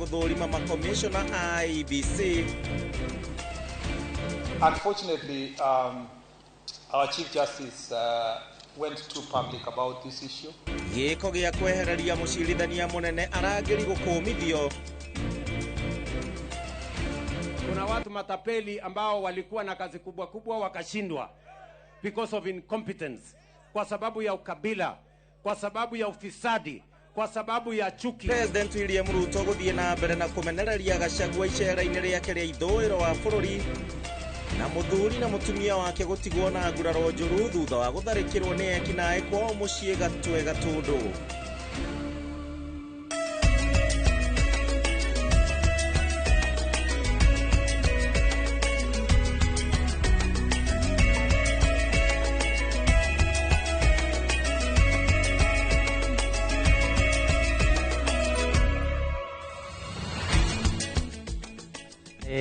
guthurima makomishona IEBC. Unfortunately, our Chief Justice went too public about this issue. Giko gia kwehereria mucirithania munene aragiri gukumithio. Kuna watu matapeli ambao walikuwa na kazi kubwa kubwa wakashindwa because of incompetence, kwa sababu ya ukabila, kwa sababu ya ufisadi, kwa sababu ya chuki. President William Ruto guthie na mbere na kumenereria Gachagua icera-ini riake ria ithuriro wa bururi na muthuri na mutumia wake gutigwo na nguraro njuru thutha wa gutharikirwo ni ekinae kwao mucii Gatwe Gatundu.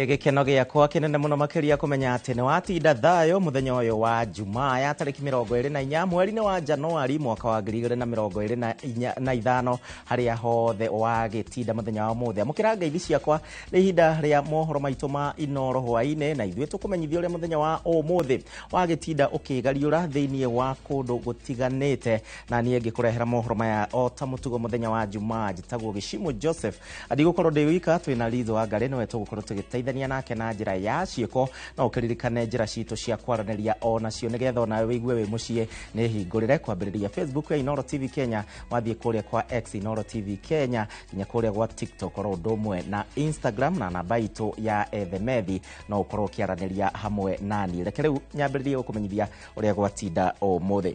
Gikeno giakwa kinene muno makiria kumenya ati ni watinda thayo muthenya uyu wa Jumaa ya tariki 24 mweri-ini wa Januari mwaka wa 2025 haria hothe wagitinda muthenya wa muthe amukira ngeithi ciakwa ni ihinda ria mohoro maitu ma Inoro hwaini na ithuĩ tukumenyithia uria muthenya wa umuthi wagitinda ukigariura thiini wa kundu gutiganite na nie ngikurehera mohoro maya o ta mutugo muthenya wa Jumaa njitagwo Gishimo Joseph adigũkorwo ndi wika twina Litho wa Ngare niwe tũgũkorwo tũgĩteithania nake na njĩra ya ciĩko na ũkĩririkane njĩra citũ cia kwaranĩria ona cio nĩgetha onawe wĩigue wĩ mũciĩ nĩ hingũrĩre kwambĩrĩria Facebook ya Inoro TV Kenya wathiĩ kũrĩa kwa X Inoro TV Kenya nginya kũrĩa gwa TikTok oro ũndũ ũmwe na Instagram na namba itũ ya Ethemethi no ũkorwo ũkĩaranĩria hamwe nani. Reke rĩu nyambĩrĩrie gũkũmenyithia ũrĩa gwatinda ũmũthĩ.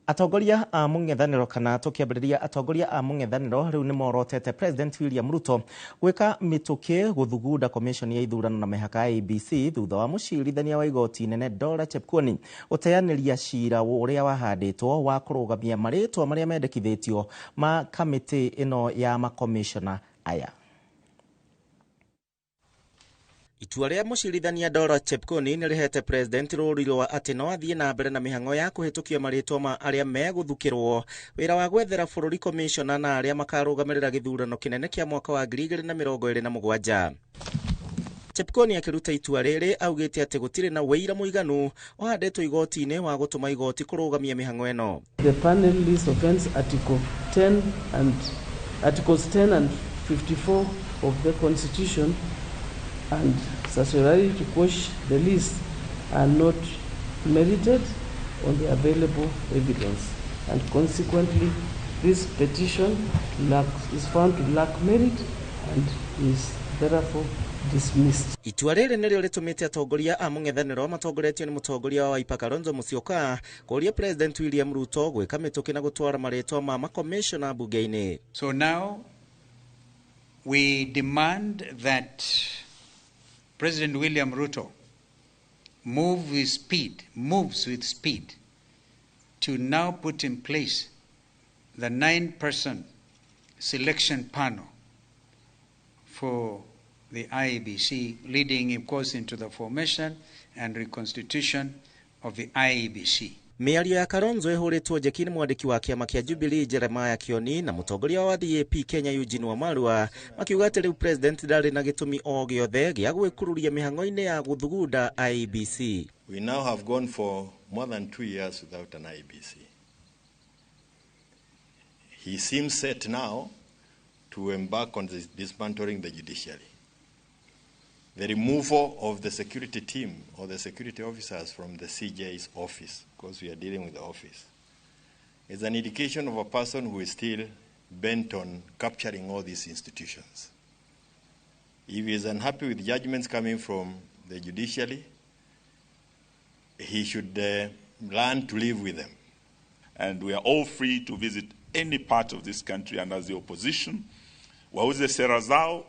Atongoria a mũng'ethanĩro kana tũkĩambĩrĩria atongoria a mũng'ethanĩro rĩu nĩ morotete President William Ruto gwĩka mĩtũkĩ gũthugunda commission ya ithurano na mĩhaka IEBC thutha wa mũcirithania wa igoti inene Dora Chepkwony gũteanĩria cira ũrĩa wahandĩtwo wa kũrũgamia marĩtwa marĩa mendekithĩtio ma kamĩtĩ ĩno ya makomishona aya. Itua rĩa mũcirithania Dora Chepkwony nĩ rĩhete president rũriro wa atĩ no athiĩ na mbere na mĩhang'o ya kũhĩtũkia marĩtwa ma arĩa megũthukĩrwo wĩra wa gwethera bũrũri commissioner na arĩa makarũgamĩrĩra gĩthurano kĩnene kĩa mwaka wa 2027. Chepkwony akĩruta itua rĩrĩ augĩte atĩ gũtirĩ na wĩira mũiganu ũhandĩtwo igoti-inĩ wa gũtũma igoti kũrũgamia mĩhang'o ĩno. The panel list offense Articles 10 and 54 of the Constitution and statutory to quash the list are not merited on the available evidence, and consequently this petition is found to lack merit and is therefore dismissed. Itua rĩrĩ nĩrĩo rĩtũmĩte atongoria a mũng'ethanĩro matongoretio nĩ mũtongoria wa Wiper Kalonzo Musyoka kũria President William Ruto gwĩka mĩtũkĩ na gũtwara marĩtwa ma makomishona bunge-inĩ. So now we demand that President William Ruto moves with speed to now put in place the 9-person selection panel for the IEBC, leading, of course, into the formation and reconstitution of the IEBC. Mĩario ya Kalonzo ĩhũrĩtwo njeki nĩ mwandĩki wa kĩama kĩa Jubilee Jeremiah Kioni na mũtongoria wa DAP Kenya Eugene Wamalwa makiuga atĩ rĩu president ndarĩ na gĩtũmi o gĩothe gĩa gwĩkururia mĩhang'o-inĩ ya gũthugunda IEBC. We now have gone for more than 2 years without an IEBC. He seems set now to embark on dismantling the judiciary. The removal of the security team or the security officers from the CJ's office, because we are dealing with the office, is an indication of a person who is still bent on capturing all these institutions. If he is unhappy with judgments coming from the judiciary, he should learn to live with them. And we are all free to visit any part of this country, and as the opposition, wauze sera zao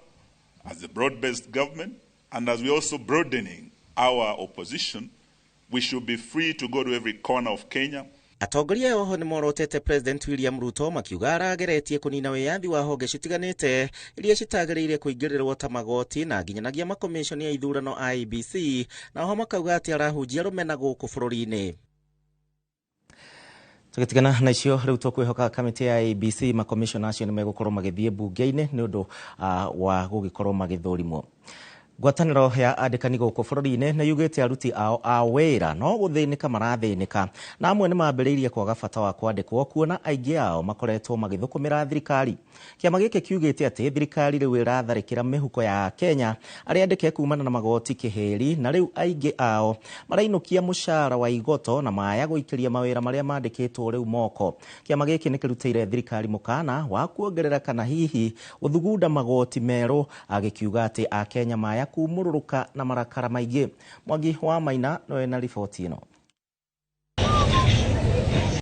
as a broad-based government, and as we're also broadening our opposition, we should be free to go to every corner of Kenya. Atongoria oho nĩ morotete President William Ruto makiuga arageretie kũnina wĩyathi wa honge citiganĩte iria citagĩrĩire kũingĩrĩrwo ta magoti na nginyanagia makomishoni ya ithurano IEBC na oho makauga atĩ arahunjia rũmena gũkũ bũrũri-inĩ. Tugitigana na icio riu tukwihoka kamiti ya ABC makomishona acio nimegukorwo magithie bunge-ini ni undu wa gugikorwo magithurimwo. Ngwataniro ya andikani guku bururi-ini ni yugite aruti ao a wira no guthinika marathinika na amwe ni mambiriirie kwaga bata wa kwandikwo kuona aingi ao makoretwo magithukumira thirikari. Kiama giki kiugite ati thirikari riu iratharikira mihuko ya Kenya aria andike kumana na magoti kiheri na riu aingi ao marainukia mushara wa igoto na maya guikiria mawira maria mandikitwo riu moko. Kiama giki nikirutire thirikari mukana wa kuongerera kana hihi uthugunda magoti meru agikiuga ati a Kenya maya kumururuka na marakara maigi. Mwangi wa Maina no na ripoti ino.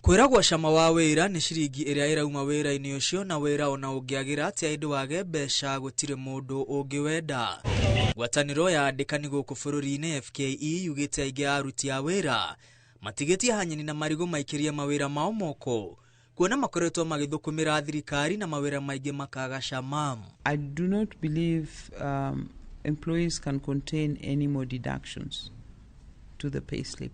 Kwiragwa cama wa wira ni ciringi iria irauma wira-ini ucio na wira ona ungiagira ati aindu wage mbeca gutire mundu ungiwenda. Ngwataniro ya andikani guku bururi-ini FKE yugite aingi aruti a wira matigetie hanyini na marigo maikiria mawira mao moko kuona makoretwo magithukumira thirikari na mawira maingi makaga cama. I do not believe employees can contain any more deductions to the payslip,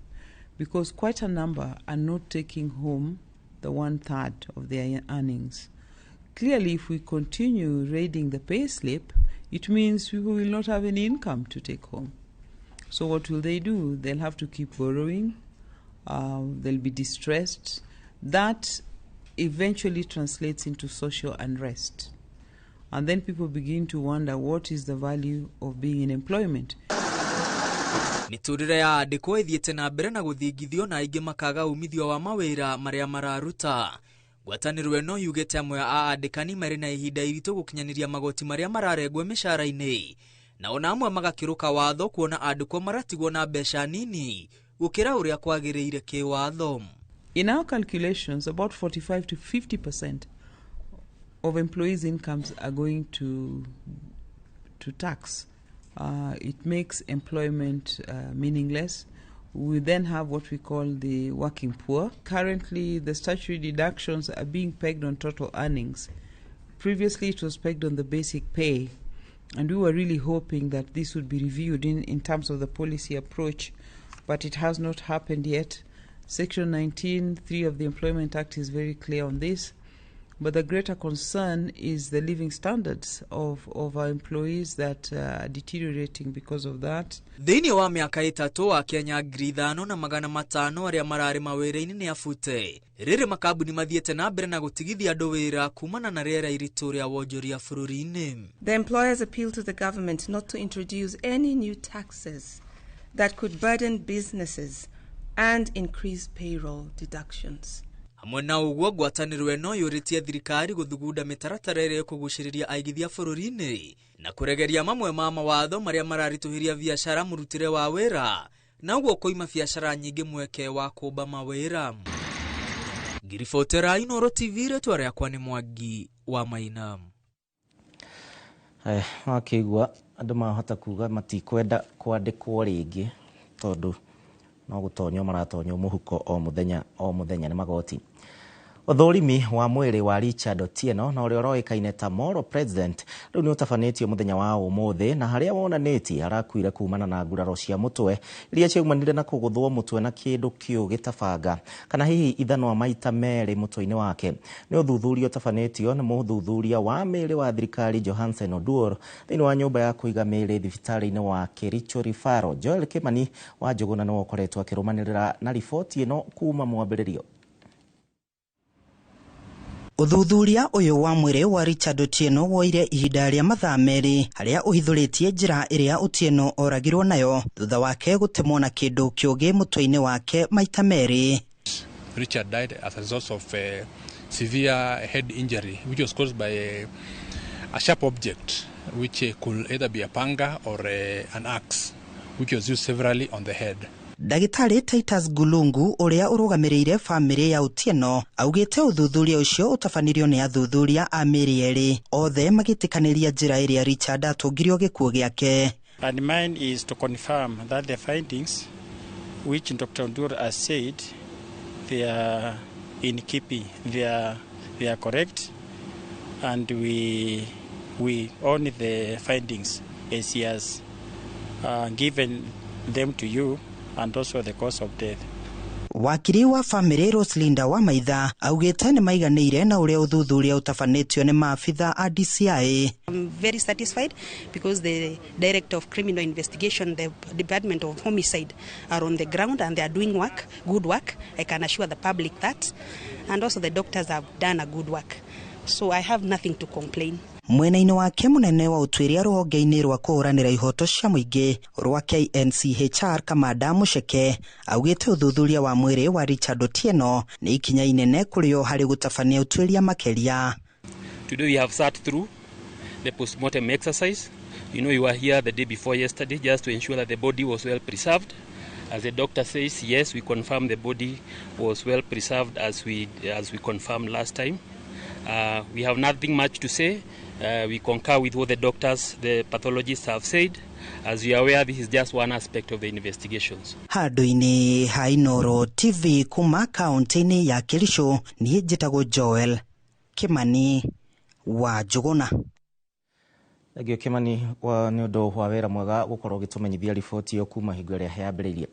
because quite a number are not taking home the 1/3 of their earnings. Clearly, if we continue raiding the payslip, it means people will not have any income to take home. So what will they do? They'll have to keep borrowing. They'll be distressed. That eventually translates into social unrest. And then people begin to wonder what is the value of being in employment. Miturire ya andikwo ithiete na mbere na guthingithio na aingi makaga umithio wa mawira maria mararuta. Ngwataniro eno yugete amwe a andikani mari na ihinda iritu gukinyaniria magoti maria mararengwo mishara-ini na ona amwe magakiruka watho kuona andikwo maratigwo na mbeca nini gukira uria kwagiriire kiwatho. In our calculations, about 45 to 50% of employees' incomes are going to tax. It makes employment meaningless. We then have what we call the working poor. Currently, the statutory deductions are being pegged on total earnings. Previously, it was pegged on the basic pay, and we were really hoping that this would be reviewed in terms of the policy approach, but it has not happened yet. Section 19(3) of the Employment Act is very clear on this. But the greater concern is the living standards of our employees that are deteriorating because of that. Thini wa miaka itatu wa Kenya 5,500 aria marari mawira-ini ni afute. Riri makabuni mathiete na mbere na gutigithia andu wira kumana na riera iritu ria wonjoria bururi-ini. The employers appeal to the government not to introduce any new taxes that could burden businesses and increase payroll deductions. Hamwe na uguo ngwataniro eno yuritie thirikari guthugunda mitaratara iria kuguciriria aigithia bururi-ini na kuregeria mamwe ma mawatho maria mararituhiria biashara murutire wa wira na uguo koima biashara nyingi mweke wa kumba mawira. Ngiribotera Inooro TV retu aria kwa ni Mwangi wa Maina. Akigwa andu mahota kuga matikwenda kwandikwo ringi tondu no gutonyo maratonyo muhuko o muthenya ni magoti. Uthurimi wa mwiri wa Richard Otieno na uria uroikaine ta Moro President riu ni utafanitio muthenya wa umuthi na haria wonaniti arakuire kumana na nguraro cia mutwe iria ciaumanire na kuguthwo mutwe na kindu kiu gitabanga kana hihi ithanwa maita meri mutwe-ini wake. Ni uthuthuria utafanitio ni muthuthuria wa miri wa thirikari Johansen Oduor thini wa nyumba ya kuiga miri thibitari-ini wa Kericho Referral. Joel Kimani wa Njuguna no ukoretwo akirumanirira na riboti ino kuma mwambiririo. Uthuthuria uyu wa mwiri wa Richard Otieno woire ihinda ria mathaa meri haria uhithuritie njira iria Otieno oragirwo nayo thutha wake gutemwo na kindu kiugi mutwe-ini wake maita meri. Richard died as a result of severe head injury which was caused by a sharp object which could either be a panga or an axe which was used severally on the head. Dagitari Titus Gulungu uria urugamiriire family ya Otieno augite uthuthuria ucio utafanirio ni athuthuria a miri eri othe magitikaniria njira iria Richard atungirio gikuo giake. And mine is to confirm that the findings which Dr. Oduor has said they are in keeping, they are correct, and we own the findings as he has given them to you and also the cause of death. Wakiri wa family Roslinda wa Maitha augite ni maiganire na uria uthuthuria utafanitio ni maafitha a DCI. I'm very satisfied because the Director of Criminal Investigation, the Department of Homicide are on the ground and they are doing good work. I can assure the public that. And also the doctors have done a good work. So I have nothing to complain. Mwena-ini wake munene wa utwiria ruhonge-ini rwa kuhuranira ihoto cia muingi rwa KNCHR Kamanda Mucheke augite uthuthuria wa mwiri wa Richard Otieno ni ikinya inene kurio hari gutabania utwiria makeria. Today we have sat through the postmortem exercise. You know, you were here the day before yesterday just to ensure that the body was well preserved. As the doctor says, yes, we confirm the body was well preserved as we confirmed last time. We have nothing much to say. We concur with what the doctors, the pathologists have said. As you are aware, this is just one aspect of the investigations. Handu-ini ha Inooro TV kuma kaunti-ini ya Kericho ni njitagwo Joel Kimani wa Njuguna. Agio Kimani wa ni undu wa wira mwega gukorwo gitumenyithia riboti yo kuma hingo iria yambiririe.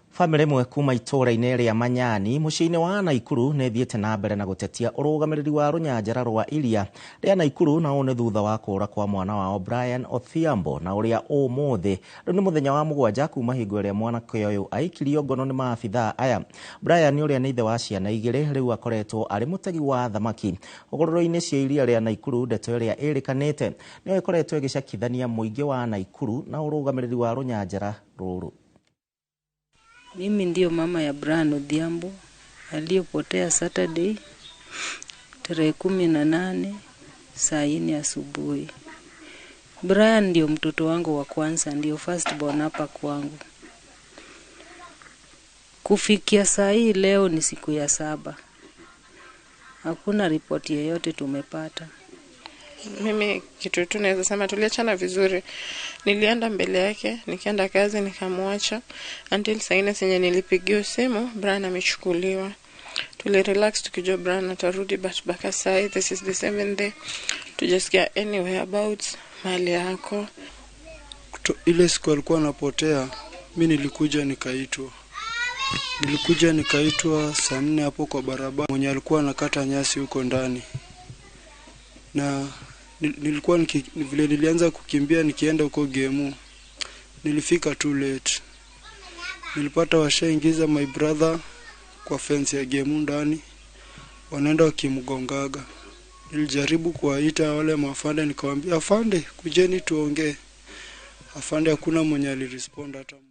Family mwe kuma itura-ini ria Manyani muciini wa Naikuru ne thiete na mbere na gutetia urugamiriri wa runyanjara rwa iria ria Naikuru na one thutha wa kura kwa mwana wao Brian Othiambo na uria umuthi ni muthenya wa mugwanja kuma hingo iria mwana uyu aikirio ngono ni maafitha aya. Brian uria ni ithe wa ciana igiri riu akoretwo ari mutegi wa thamaki ugororo-ini cia iria ria Naikuru. Ndeto iria irikanite ni ikoretwo igicakithania muingi wa Naikuru na urugamiriri wa runyanjara ruru. Mimi ndio mama ya Brian Odhiambo aliyopotea Saturday tarehe 18 saa 4 asubuhi. Brian ndio mtoto wangu wa kwanza, ndio first born hapa kwangu. Kufikia saa hii leo ni siku ya 7. Hakuna ripoti yoyote tumepata. Mimi kitu tu naweza sema tuliachana vizuri. Nilienda mbele yake, nikaenda kazi nikamwacha until saa 4 senye nilipigiwa simu Brian amechukuliwa. Tulirelax tukijua Brian atarudi, but baka saa this is the 7th day to just get anywhere about mali yako. Ile siku alikuwa anapotea, mimi nilikuja nikaitwa saa 4 hapo kwa barabara. Mwenye alikuwa anakata nyasi huko ndani. Na nilikuwa vile nilianza kukimbia nikienda huko Gemu. Nilifika too late. Nilipata washaingiza my brother kwa fence ya Gemu ndani. Wanaenda wakimgongaga. Nilijaribu kuwaita wale maafande, nikawaambia afande kujeni tuongee. Afande hakuna mwenye alirespond hata mmoja.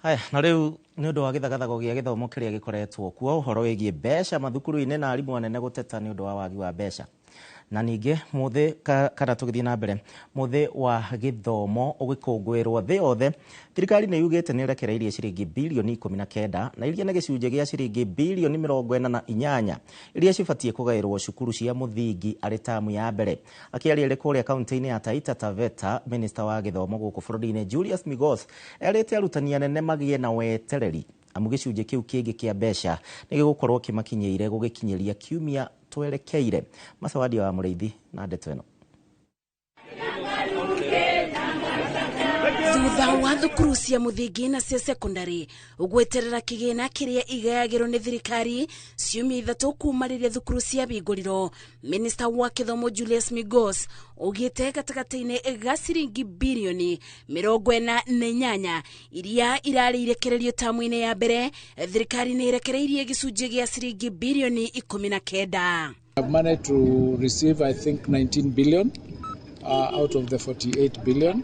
Haya, na riu ni undu wa githagathago gia githomo kiria gikoretwo kuo uhoro wigie mbeca mathukuru-ini na arimu anene guteta ni undu wa wagi wa mbeca. Na ninge muthe kana tugithie na mbere muthe wa githomo ugikungwirwo thi yothe, thirikari ni yugite ni rekereirie ciringi bilioni 19 na iria na gicunje gia ciringi bilioni 48 iria cibatie kugairwo cukuru cia muthingi ari tamu ya mbere. Akiaria ri kuria kaunti-ini ya Taita Taveta, minister wa githomo guku bururi-ini Julius Migos erite arutani anene magie na wetereri amu gicunje kiu kingi kia mbeca ni gigukorwo kimakinyeire gugikinyeria kiumia twerekeire. Masawadi wa Mureithi na ndeto eno. Thutha wa thukuru cia muthingi na cia secondary ugweterera kigina kiria igayagirwo ni thirikari ciumia 3 kuma riria thukuru cia binguriro, minister wa kithomo Julius Migos ugite gatagati-ini ga ciringi bilioni 48 iria irari irekererio tamu-ini ya mbere, thirikari ni irekereirie gicunje gia ciringi bilioni 19. I've managed to receive, I think, 19 billion out of the 48 billion.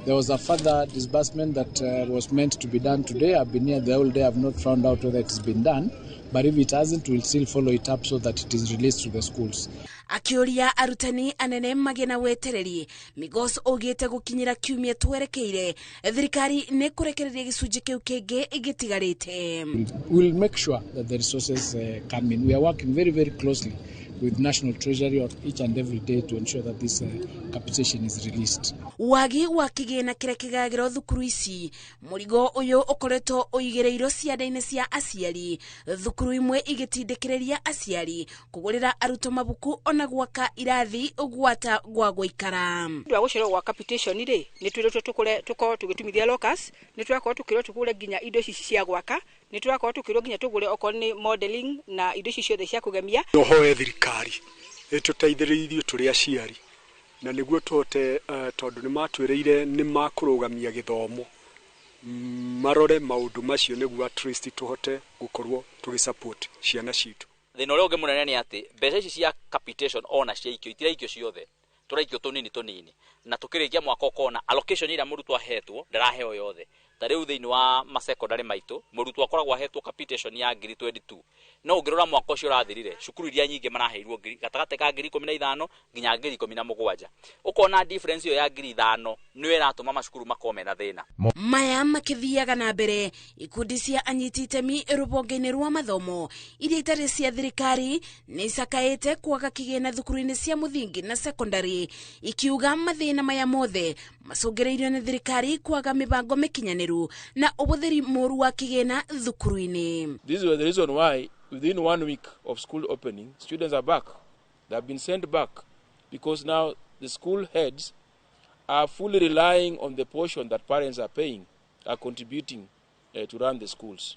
There was a further disbursement that was meant to be done today. I've been here the whole day. I've not found out whether it's been done. But if it hasn't, we'll still follow it up so that it is released to the schools. Akioria arutani anene magena wetereri, Migos ogete gukinyira kiumia twerekeire, thirikari ne kurekereria gicunje kiu kingi igitigarite. We'll make sure that the resources come in. We are working very, very closely with National Treasury each and every day to ensure that this capitation is released. Wagi wa kigina kiria kigagiro thukuru ici, murigo uyu ukoretwo uigereiro cianda-ini cia aciari, thukuru imwe igitindikireria aciari kugurira aruto mabuku ona gwaka irathi ugwata gwa guikara. Ndwa guciro gwa capitation ri ni twire tuko tugitumithia locus, ni twako tukiro tukure ginya indo ici cia gwaka ni turakorwo tukirwo nginya tugure okorwo ni modeling na indo ici ciothe cia kugemia. Nohoe thirikari ituteithĩrĩrie turi aciari na niguo tuhote tondu ni matwireire ni makurugamia githomo marore maundu macio niguo at least tuhote gukorwo tugisupport ciana citu. Thina uria ungi munene ni ati mbeca ici cia capitation ona ciaikio itiraikio ciothe turaikio tunini na tukirikia mwaka ukona allocation ira murutwo ahetwo ndaraheo yothe. Tariu thiini wa masecondary maitu murutwo akoragwo ahetwo capitation ya 22 no ungirora mwaka ucio urathirire cukuru iria nyingi maraheirwo gatagate ka 15 nginya 17 ukona difference yo ya 5 niwe iratuma macukuru makome na thina. Maya makithiaga na mbere ikundi cia anyiti itemi rubonge-ini rwa mathomo iria itari cia thirikari ni icakaite kwaga kigina thukuru-ini cia muthingi na secondary ikiuga mathina maya mothe macungireirio ni thirikari kwaga mibango mikinyaniru na ubuthiri moru wa kigina thukuru-ini. This was the reason why within 1 week of school opening students are back. They have been sent back because now the school heads are fully relying on the portion that parents are paying, are contributing to run the schools.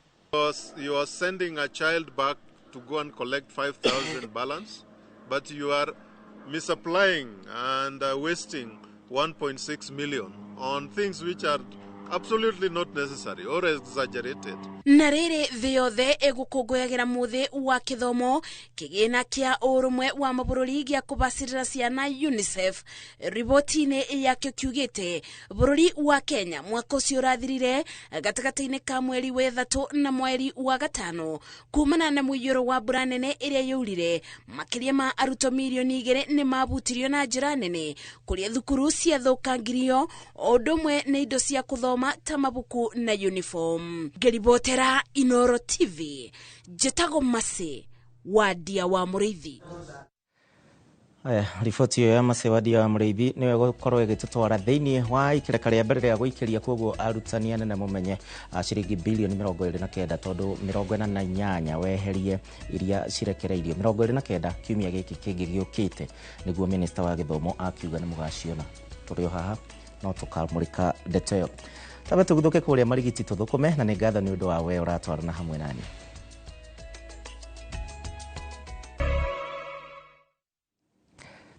You are sending a child back to go and collect 5,000 balance, but you are misapplying and wasting 1.6 million on things which are absolutely not necessary or exaggerated. Na riri thi yothe egukunguyagira muthi wa kithomo kigina kia urumwe wa mabururi gia kubacirira ciana UNICEF riboti-ini yakio kiugite bururi wa Kenya mwaka ucio urathirire gatagati-ini ka mweri wa 3 na mweri wa 5 kumana na muiyuro wa mbura nene iria yaurire makiria ma aruto milioni 2 ni mabutirio na njira nene kuria thukuru cia thukangirio odumwe na indo cia kuthoma ta mabuku na uniform. Geribotera Inoro TV Jetago Mase wadia wa Muriithi. Riboti yo ya Mase wadia wa Muriithi niwe gukorwo igitutwara thiini wa ikireka ria mbere ria guikiria koguo arutani anene mumenye ciringi bilioni 29 tondu 48 weherie iria cirekereirio 29 kiumia giki kingi giukite niguo minister wa githomo akiuga ni mugaciona turio haha no tukamurika ndeto. Taba tuguthuke kuria marigiti tuthukume na ni ngatho ni undu wa we uratwarana hamwe nani.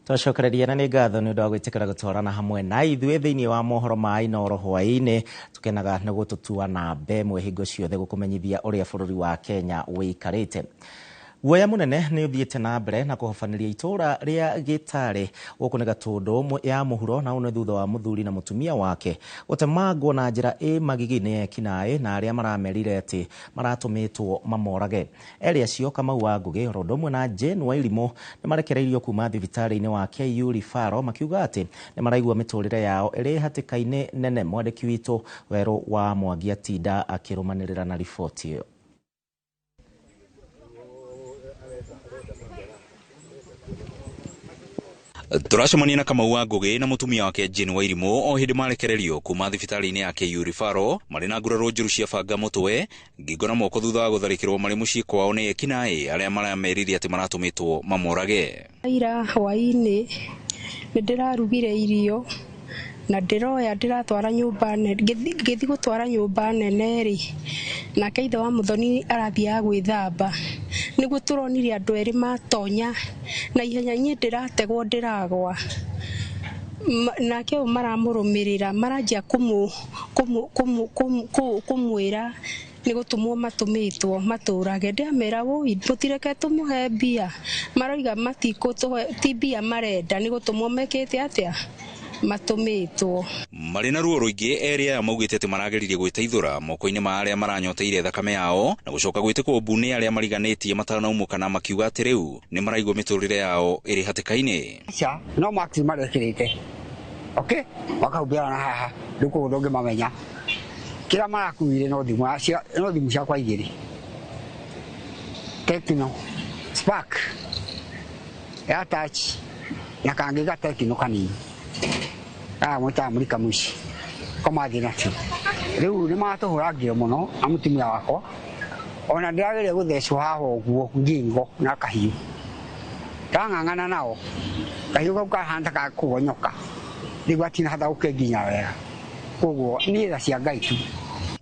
Twacokereria na ni ngatho ni undu wa gwitikira gutwarana hamwe na ithuĩ thiini wa mohoro ma Inoro hwaĩ-inĩ tukenaga ni gututua na mbemwe hingo ciothe gukumenyithia uria bururi wa Kenya wikarite. Guoya munene ni uthiite na mbere na kuhofaniria itura ria Gitare guku ni gatundu ya muhuro na une thutha wa muthuri na mutumia wake gutemangwo na njira magigine kinae na aria maramerire ati maratumitwo mamorage. Eri acio Kamau wa Ngugi Rondomwe na Jane Wairimu ni marekereirio kuma thibitari-ini wa KU Rifaro makiuga ati ni maraigua miturire yao iri hatikaine nene. Mwandiki witu Weru wa Mwangi atinda akirumanirira na riboti iyo. Turacemania na Kamau wa Ngugi na mutumia wake Jane Wairimu o hindi marekererio kuma thibitari-ini ya KU Rifaro mari na nguraro njuru cia banga mutwe ngingo na moko thutha wa gutharikirwo mari mucii kwao ni ekinae aria maramerire ati maratumitwo mamorage. Ira hwaĩ-inĩ nĩndĩrarugire irio na ndiroya ndiratwara nyumba nene ngithi gutwara nyumba nene ri na keitha wa muthoni arathia gwithamba niguo turonire andu eri matonya na ihenya nye ndirategwo ndiragwa na kio maramurumirira marajia kumwira ni gutumwo matumitwo maturage ndamera woi tutireke tumuhe mbia maroiga matiko tibia marenda ni gutumwo mekete atia matumitwo mari na ruo ruingi area maugite ati marageririe gwiteithura moko-ini ma aria maranyoteire thakame yao na gucoka gwitikwo mbuni aria mariganitie matanaumuka na makiuga ati riu ni maraigwa miturire yao iri hatikaine no max marekirite okay wakaubira na haha nduko ndonge mamenya kila marakuire no thimu ciakwa igiri Tecno Spark ya touch na kangi ga Tecno kanini mwita Amerika muici komathina tu riu ni matuhuragire muno amutimia wakwa ona ndirageria guthecwo haha uguo ngingo na kahiu kang'ang'ana nao kahiu kau kahana ka kugonyoka riu atina hatha ukenginya wega koguo ni tha cia Ngai tu.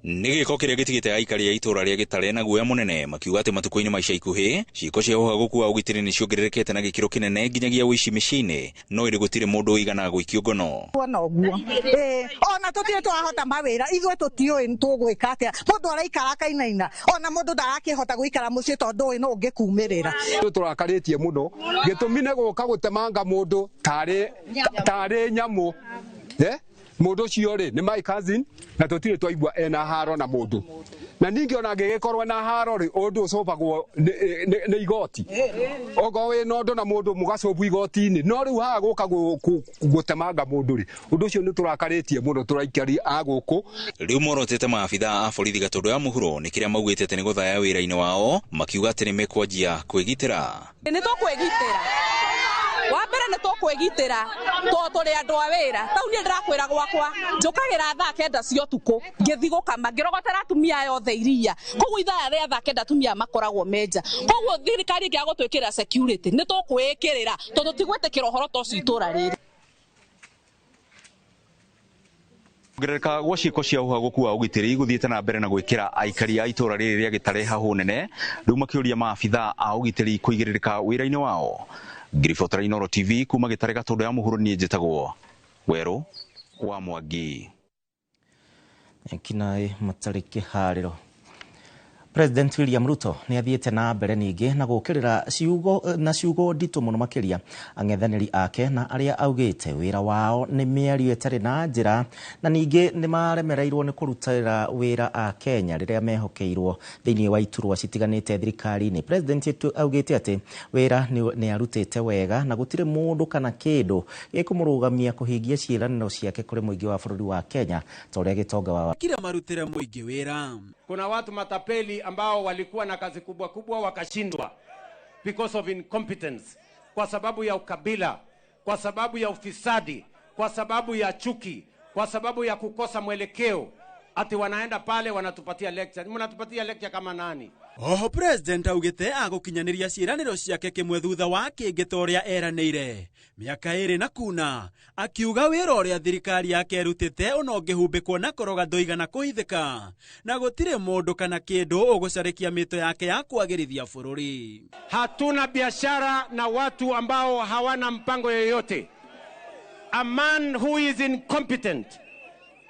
nĩ gĩko kĩrĩa gĩtigĩte aikari a itũũra rĩa Gĩtare na guoya mũnene makiuga atĩ matukũ-inĩ maica ikuhĩ ciĩko cia ũhagũku wa ũgitĩri nĩ ciongererekete na gĩkĩro kĩnene nginyagia ũici mĩciĩ-inĩ no ĩrĩ gũtirĩ mũndũ ũigana gũikio ngono. Ona ũguo ona tũtirĩ twahota mawĩra ithuĩ tũtiũĩ tũgwĩka atĩa mũndũ araikara kainaina ona mũndũ ndarakĩhota gũikara mũciĩ tondũ ũĩ no ũngĩkumĩrĩra. Tũrakarĩtie mũno gĩtũmi nĩ gũka gũtemanga mũndũ tarĩ nyamũ mũndũ ũcio rĩ nĩ my cousin na tũtirĩ twaigua ena haro na mũndũ na ningĩ ona angĩgĩkorwo na haro rĩ ũndũ ũcobagwo nĩ igoti ogo wĩ na ũndũ na mũndũ mũgacobu igoti-inĩ no rĩu haha gũka gũtemanga mũndũ rĩ ũndũ ũcio nĩ tũrakarĩtie mũno tũraikari a gũkũ. Rĩu morotete maabitha a borithi Gatũndũ ya mũhuro nĩ kĩrĩa maugĩte atĩ nĩ gũthaya wĩra-inĩ wao makiuga atĩ nĩ mekwanjia kwĩgitĩra. Nĩ tũkwĩgitĩra wa mbere nĩ tũkwĩgitĩra tũrĩ andũ a wĩra tau niĩ ndĩrakwĩra gwakwa njũkagĩra thaa 9 cia ũtukũ ngĩthi gũkama ngĩrogotera atumia yothe iria koguo ithaa rĩa thaa 9 atumia makoragwo menja koguo thirikari ĩngĩaga gũtwĩkĩra security nĩ tũkwĩkĩrĩra tondũ tigwĩtĩkĩra ũhoro ta ũcio itũũra rĩrĩ. Kuongerereka gwa ciĩko cia ũhagũku wa ũgitĩri gũthiĩte na mbere na gwĩkĩra aikari a itũũra rĩrĩ rĩa Gĩtare hahũ nene rĩu makĩũria maabitha a ũgitĩri kũigĩrĩrĩka wĩra-inĩ wao. Ngiribotera Inooro TV kuma Gĩtare Gatũndũ ya mũhuro niĩ njĩtagwo Werũ wa Mwangi. Ekinaĩ matarĩ kĩharĩro. President William Ruto nĩ athiĩte na mbere ningĩ na gũkĩrĩra ciugo nditũ mũno makĩria ang'ethanĩri ake na arĩa augĩte wĩra wao nĩ mĩario ĩtarĩ na njĩra na ningĩ nĩ maremereirwo nĩ kũrutĩra wĩra a Kenya rĩrĩa mehokeirwo thĩinĩ wa iturwa citiganĩte thirikari-inĩ. President augĩte atĩ wĩra nĩ arutĩte wega na gũtirĩ mũndũ kana kĩndũ gĩkũmũrũgamia kũhingia ciĩranĩro ciake kũrĩ mũingĩ wa bũrũri wa Kenya ta ũrĩa gĩtonga wa kila marutĩre mũingĩ wĩra. Kuna watu matapeli ambao walikuwa na kazi kubwa kubwa wakashindwa because of incompetence, kwa sababu ya ukabila, kwa sababu ya ufisadi, kwa sababu ya chuki, kwa sababu ya kukosa mwelekeo, ati wanaenda pale wanatupatia lecture. Mnatupatia lecture kama nani? Oho president augĩte agũkinyanĩria ciĩranĩro ciake kĩmwe thutha wa kĩngĩ ta ũrĩa eranĩire mĩaka ĩrĩ na kuna akiuga wĩra ũrĩa thirikari yake ĩrutĩte ona ũngĩhumbĩkwo na koroga ndũigana kũhithĩka na gũtirĩ mũndũ kana kĩndũ ũgũcarĩkia mĩto yake ya kwagĩrithia bũrũri. Hatuna biashara na watu ambao hawana mpango yoyote. A man who is incompetent,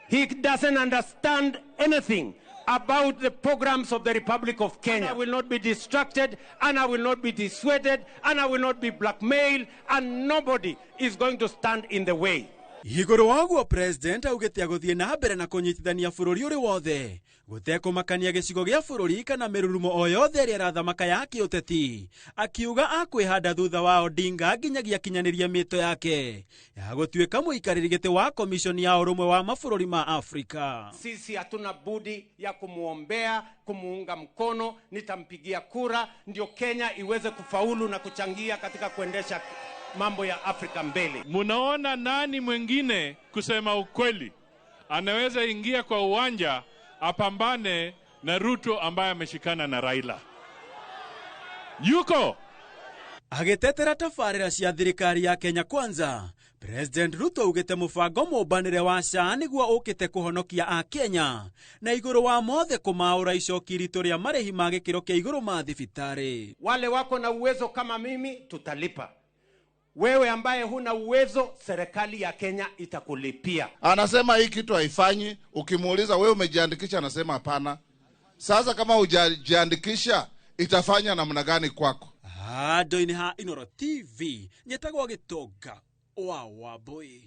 he doesn't understand anything about the programs of the Republic of Kenya. I will not be distracted and I will not be dissuaded and I will not be blackmailed and nobody is going to stand in the way. Igũrũ waguo president augĩte agũthiĩ na mbere na kũnyitithania bũrũri ũrĩ wothe gũtekũmakania gĩcigo gĩa bũrũri kana mĩrurumo o yothe ĩrĩa ĩrathamaka ya kĩũteti akiuga akwĩhanda thutha wa Odinga nginyagia kinyanĩria mĩto yake ya gũtuĩka mũikarĩri gĩtĩ wa komishoni ya ũrũmwe wa mabũrũri ma Afrika. Sisi hatuna budi ya kumuombea, kumuunga mkono, nitampigia kura ndio Kenya iweze kufaulu na kuchangia katika kuendesha mambo ya Afrika mbele. Munaona nani mwingine kusema ukweli anaweza ingia kwa uwanja apambane na Ruto ambaye ameshikana na Raila? Yuko agĩtetera tabarĩra cia thirikari ya Kenya Kwanza. President Ruto ugĩte mũbango mũbanĩre wa SHA nĩguo ũkĩte kũhonokia a Kenya na igũrũ wa mothe kũmaũra icoki ritũ rĩa marĩhi ma gĩkĩro kĩa igũrũ ma thibitarĩ. Wale wako na uwezo kama mimi tutalipa. Wewe ambaye huna uwezo serikali ya Kenya itakulipia. Anasema hii kitu haifanyi, ukimuuliza wewe umejiandikisha anasema hapana. Sasa kama hujajiandikisha itafanya namna gani kwako? Handũ-inĩ ha Inooro TV nyetagwo Gĩtonga wa Wambui.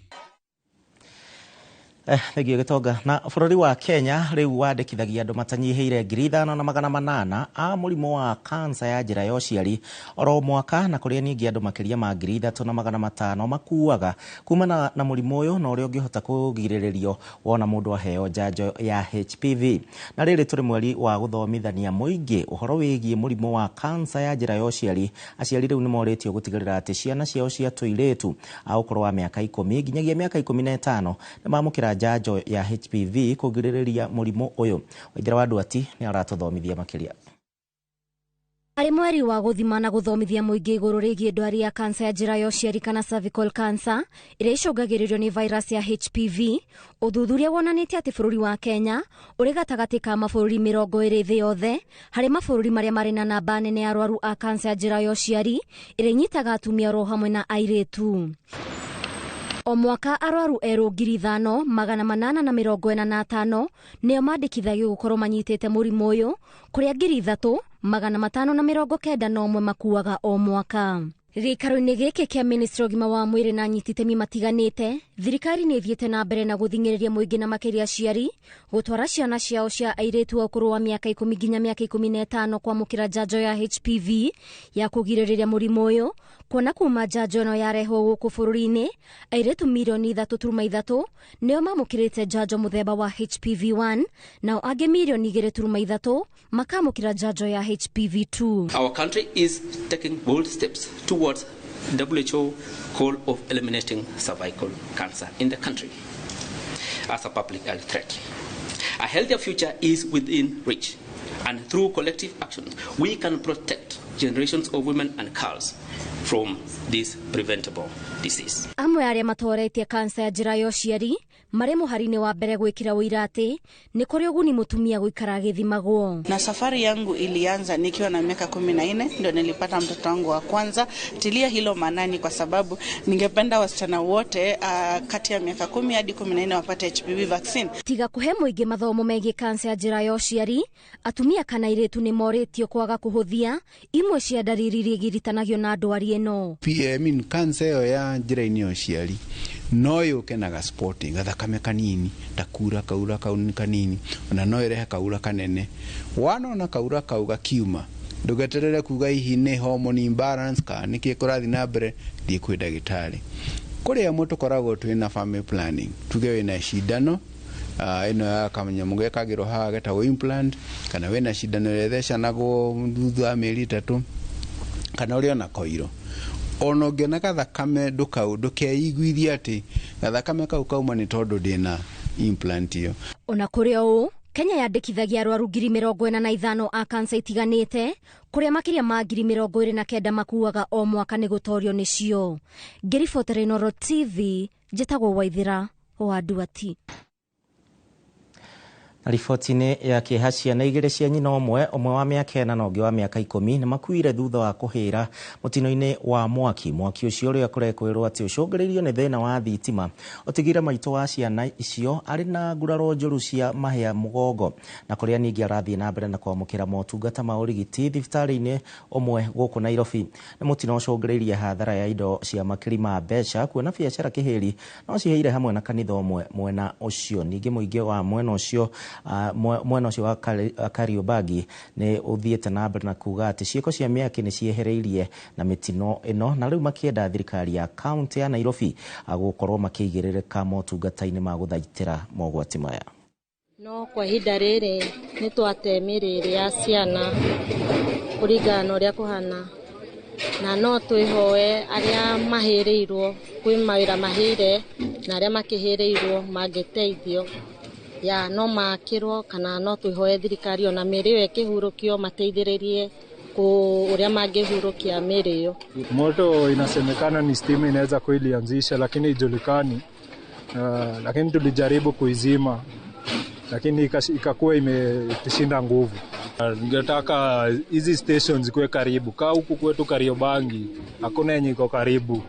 Thegio Gĩtonga. Na bũrũri wa Kenya rĩu wandĩkithagia andũ matanyihĩire 5,800 a mũrimũ wa kansa ya njĩra ya ũciari oro mwaka na kũrĩa ningĩ andũ makĩria ma 3,500 makuaga kumana na mũrimũ ũyũ na ũrĩa ũngĩhota kũgirĩrĩrio wona mũndũ aheo njanjo ya HPV. Na rĩrĩ tũrĩ mweri wa gũthomithania mũingĩ ũhoro wĩgiĩ mũrimũ wa kansa ya njĩra ya ũciari. Aciari rĩu nĩ morĩtio gũtigĩrĩra atĩ ciana ciao cia tũirĩtu a ũkũrũ wa mĩaka 10 nginyagia mĩaka 15 nĩ mamũkĩra njanjo ya HPV kũgirĩrĩria mũrimũ ũyũ. Waithĩra wa Ndwati nĩ aratũthomithia makĩria. Arĩ mweri wa gũthima na gũthomithia mũingĩ igũrũ rĩgiĩ ndwari ya kansa ya njĩra ya ũciari kana cervical cancer ĩrĩa icũngagĩrĩrio nĩ virus ya HPV, ũthuthuria wonanĩtie atĩ bũrũri wa Kenya ũrĩ gatagatĩ ka mabũrũri 20 thĩ yothe harĩ mabũrũri marĩa marĩ na namba nene ya arwaru a kansa ya njĩra ya ũciari ĩrĩa inyitaga atumia oro hamwe na airĩtu. O mwaka arwaru erũ 5,845 nĩo mandĩkithagio gũkorwo manyitĩte mũrimũ ũyũ, kũrĩa 3,591 makuaga o mwaka. Gĩikaro-inĩ gĩkĩ kĩa Ministry of Ũgima wa Mwĩrĩ na anyiti itemi matiganĩte, thirikari nĩ ĩthiĩte na mbere na gũthing'ĩrĩria mũingĩ na makĩria aciari gũtwara ciana ciao cia airĩtu a ũkũrũ wa mĩaka 10 nginya mĩaka 15 kwamũkĩra njanjo ya HPV ya kũgirĩrĩria mũrimũ ũyũ, kuona kuma njanjo ĩno yarehwo gũkũ bũrũri-inĩ, airĩtu milioni 3.3 nĩo mamũkĩrĩte njanjo mũthemba wa HPV1, nao angĩ milioni 2.3 makamũkĩra njanjo ya HPV2. Our country is taking bold steps towards WHO goal of eliminating cervical cancer in the country as a public health threat. A healthier future is within reach, and through collective action, we can protect generations of women and girls from this preventable disease. Amwe arĩa matoretie kansa ya njĩra ya ũciari marĩ mũhari-inĩ wa mbere gwĩkĩra ũira atĩ nĩ kũrĩ ũguni mũtumia gũikara agĩthimagwo. Na safari yangu ilianza nikiwa na miaka 14, ndio nilipata mtoto wangu wa kwanza. Tilia hilo manani kwa sababu ningependa wasichana wote kati ya miaka 10 hadi 14 wapate HPV vaccine. Tiga kuhe mũingĩ mathomo megiĩ kansa ya njĩra ya ũciari, atumia kana airĩtu nĩ moritio kwaga kũhũthia imwe cia ndariri iria igiritanagio na ndwari ĩno. Kansa ĩyo ya njĩra-inĩ ya ũciari no yũke na gaspoti gathakame kanini, takura kaura kauni kanini, ona no ĩrehe kaura kanene. Wanona kaura kau gakiuma, ndũgeterere kuga ihi nĩ hormone imbalance ka nĩkĩ kũrathi na mbere, thiĩ kwĩ ndagĩtarĩ. Kũrĩ amwe tũkoragwo twĩna family planning, tuge wĩna cindano ĩno ya kanyamũ gekagĩrwo haha getagwo implant, kana wĩna cindano ĩrĩa thecanagwo thutha wa mĩeri 3, kana ũrĩ ona koiro. Ono ngena gathakame ndũkeiguithie atĩ gathakame kau kauma nĩ tondũ ndĩna implant ĩyo. Ona kũrĩ ũũ, Kenya yandĩkithagia arwaru 45,000 a kansa itiganĩte, kũrĩa makĩria ma 29,000 makuaga o mwaka nĩ gũtorio nĩcio. Ngĩribotera Inooro TV, njĩtagwo Waithĩra wa Nduati. Riboti-inĩ ya kĩeha ciana igĩrĩ cia nyina ũmwe wa mĩaka 4 na ũngĩ wa mĩaka 10 nĩ makuire thutha wa kũhĩra mũtino-inĩ wa mwaki ũcio ũrĩa kũrekwĩrwo atĩ ũcũngĩrĩirio nĩ thĩna wa thitima. Ũtigire maitũ wa ciana icio arĩ na nguraro njũru cia mahĩa mũgongo, na kũrĩa ningĩ arathiĩ na mbere na kwamũkĩra motungata ma ũrigiti thibitarĩ-inĩ ũmwe gũkũ Nairobi. Nĩ mũtino ũcũngĩrĩirie hathara ya indo cia makiri ma mbeca, kuona biacara kĩhĩri no ciheire hamwe na kanitha ũmwe mwena ũcio. Ningĩ mũingĩ wa mwena ũcio wa Kariobangi nĩ ũthiĩte na mbere na kuga atĩ ciĩko cia mĩaki nĩ ciehereirie na mĩtino ĩno, na rĩu makĩenda thirikari ya kaunti ya Nairobi gũkorwo makĩigĩrĩrĩka motungata-inĩ ma gũthaitĩra mogwati maya. No kwa ihinda rĩrĩ nĩ twate mĩrĩrĩ ya ciana kũringana na ũrĩa kũhana, na no twĩhoe arĩa mahĩrĩirwo kwĩ mawĩra mahĩire na arĩa makĩhĩrĩirwo mangĩteithio ya no makĩrwo, kana no twĩhoe thirikari ona mĩrĩ ĩyo ĩkĩhurũkio mateithĩrĩrie ũrĩa mangĩhurũkia mĩrĩ ĩyo. Moto inasemekana ni stima inaweza kuilianzisha, lakini ijulikani, lakini tulijaribu kuizima, lakini ikakuwa imetushinda nguvu. Ningetaka hizi stations zikuwe karibu, kaa huku kwetu Kariobangi hakuna yenye iko karibu.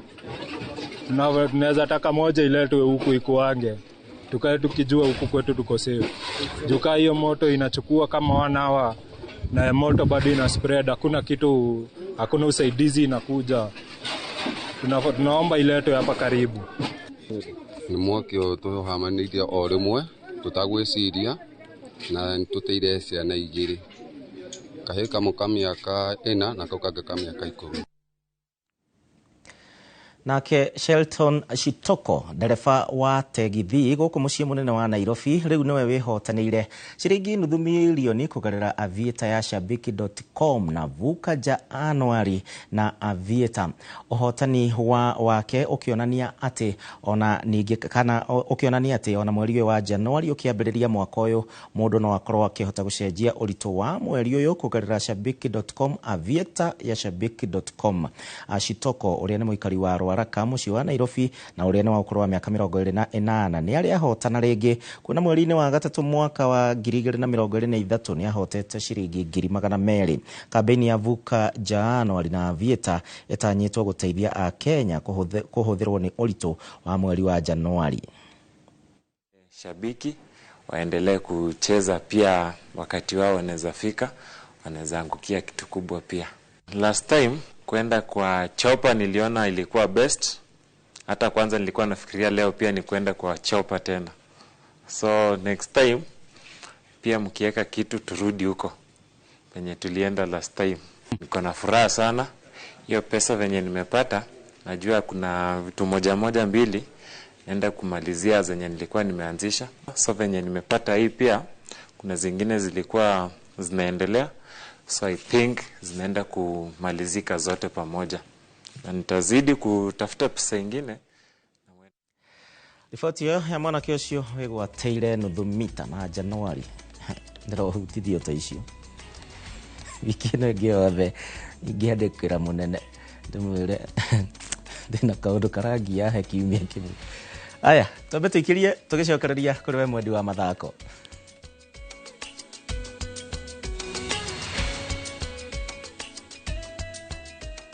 Tunaweza taka moja iletwe huku ikuange, tukae tukijua huku kwetu tuko safe. Juka hiyo moto inachukua kama 1 hour na moto bado ina spread, hakuna usaidizi inakuja. Tunaomba iletwe hapa karibu. Ni mwaki tuhamanĩirie o rĩmwe tutagwĩciria na tuteire ciana igĩrĩ, kahĩ kamwe ka mĩaka 4 na kau kangĩ ka mĩaka 10. Nake Shelton Shitoko ndereba wa tegithi guku mucii munene wa Nairobi riu niwe wihotanire ciringi nuthu milioni kugerera Aviator ya Shabiki.com na Vuka Januari na Aviator. Uhotani wake ukionania ati ona ningi kana ukionania ati ona mweri wa Januari ukiambiriria mwaka uyu mundu no akorwo akihota gucenjia urito wa mweri uyu kugerera Shabiki.com Aviator ya Shabiki.com. Shitoko uria ni muikari wa Ruaraka mucii wa Nairobi na uria ni wa ukuru wa miaka 28 ni ari ahotana ringi kuna mweri-ini wa gatatu mwaka wa 2023 ni ahotete ciringi 200,000. Kampeni ya Vuka Januari na Aviator etanyitwo guteithia a Kenya kuhuthirwo ni urito wa mweri wa Januari. Shabiki waendelee kucheza pia, wakati wao wanaweza fika, wanaweza angukia kitu kubwa pia. Last time kwenda kwa Chopa niliona ilikuwa best. Hata kwanza nilikuwa nafikiria leo pia ni kwenda kwa Chopa tena. So next time pia mkiweka kitu turudi huko penye tulienda last time. Niko na furaha sana. Hiyo pesa venye nimepata, najua kuna vitu moja mbili naenda kumalizia zenye nilikuwa nimeanzisha. So venye nimepata hii pia kuna zingine zilikuwa zinaendelea. So I think zinaenda kumalizika zote pamoja. Na nitazidi kutafuta pesa nyingine. Riboti yo ya mwanake ucio wigwateire nuthu mita na Januari. Ndero hutithio ta icio. Wikino giothe ingiandikira munene ndimwire ndina kaundu karangi ya kiumia kimu. Aya, twambe tuikirie tugicokereria kuri we mwendi wa mathako.